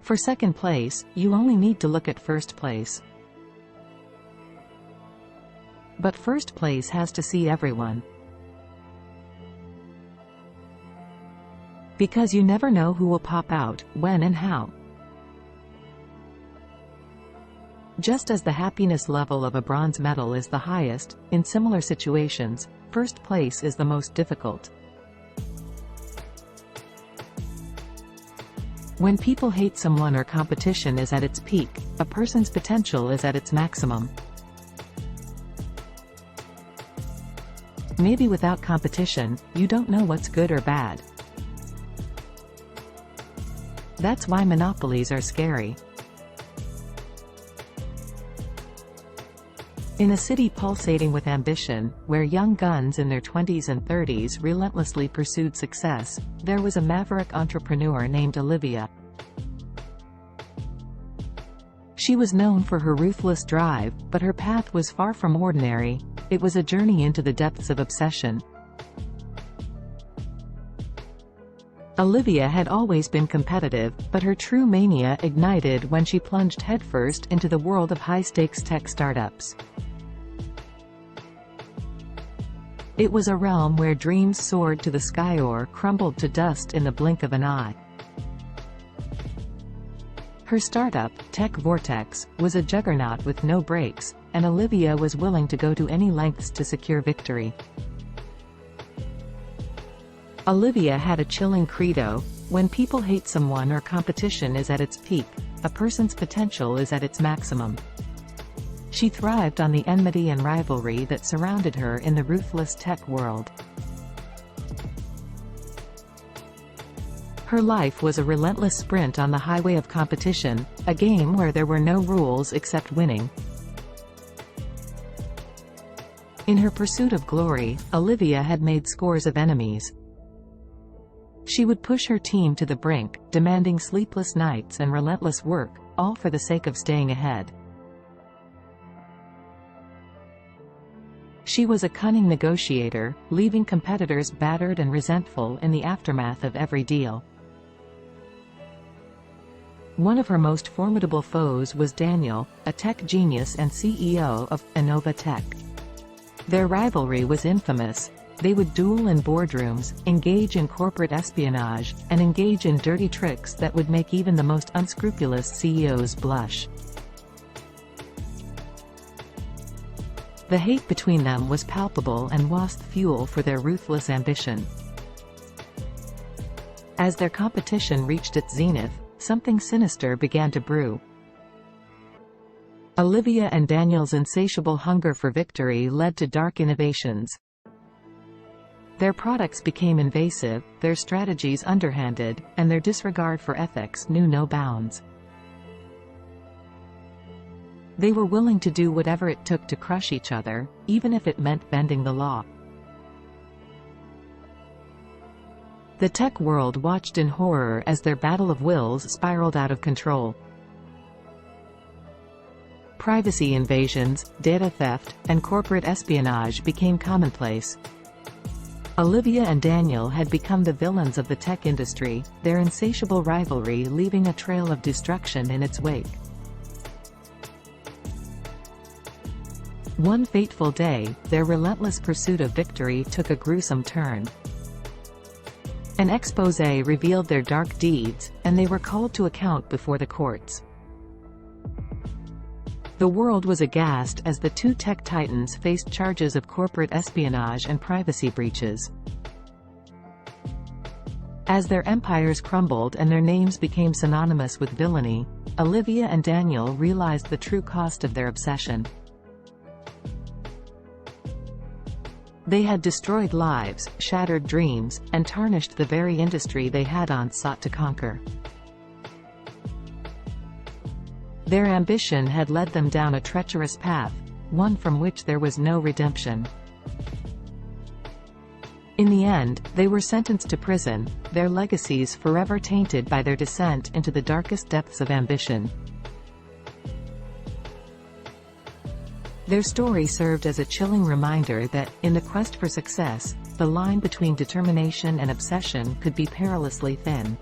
For second place, you only need to look at first place. But first place has to see everyone. Because you never know who will pop out, when and how. Just as the happiness level of a bronze medal is the highest, in similar situations, first place is the most difficult. When people hate someone or competition is at its peak, a person's potential is at its maximum. Maybe without competition, you don't know what's good or bad. That's why monopolies are scary. In a city pulsating with ambition, where young guns in their 20s and 30s relentlessly pursued success, there was a maverick entrepreneur named Olivia. She was known for her ruthless drive, but her path was far from ordinary. It was a journey into the depths of obsession. Olivia had always been competitive, but her true mania ignited when she plunged headfirst into the world of high-stakes tech startups. It was a realm where dreams soared to the sky or crumbled to dust in the blink of an eye. Her startup, Tech Vortex, was a juggernaut with no brakes, and Olivia was willing to go to any lengths to secure victory. Olivia had a chilling credo: when people hate someone or competition is at its peak, a person's potential is at its maximum. She thrived on the enmity and rivalry that surrounded her in the ruthless tech world. Her life was a relentless sprint on the highway of competition, a game where there were no rules except winning. In her pursuit of glory, Olivia had made scores of enemies. She would push her team to the brink, demanding sleepless nights and relentless work, all for the sake of staying ahead. She was a cunning negotiator, leaving competitors battered and resentful in the aftermath of every deal. One of her most formidable foes was Daniel, a tech genius and CEO of Innova Tech. Their rivalry was infamous. They would duel in boardrooms, engage in corporate espionage, and engage in dirty tricks that would make even the most unscrupulous CEOs blush. The hate between them was palpable and was fuel for their ruthless ambition. As their competition reached its zenith, something sinister began to brew. Olivia and Daniel's insatiable hunger for victory led to dark innovations. Their products became invasive, their strategies underhanded, and their disregard for ethics knew no bounds. They were willing to do whatever it took to crush each other, even if it meant bending the law. The tech world watched in horror as their battle of wills spiraled out of control. Privacy invasions, data theft, and corporate espionage became commonplace. Olivia and Daniel had become the villains of the tech industry, their insatiable rivalry leaving a trail of destruction in its wake. One fateful day, their relentless pursuit of victory took a gruesome turn. An exposé revealed their dark deeds, and they were called to account before the courts. The world was aghast as the two tech titans faced charges of corporate espionage and privacy breaches. As their empires crumbled and their names became synonymous with villainy, Olivia and Daniel realized the true cost of their obsession. They had destroyed lives, shattered dreams, and tarnished the very industry they had sought to conquer. Their ambition had led them down a treacherous path, one from which there was no redemption. In the end, they were sentenced to prison, their legacies forever tainted by their descent into the darkest depths of ambition. Their story served as a chilling reminder that, in the quest for success, the line between determination and obsession could be perilously thin.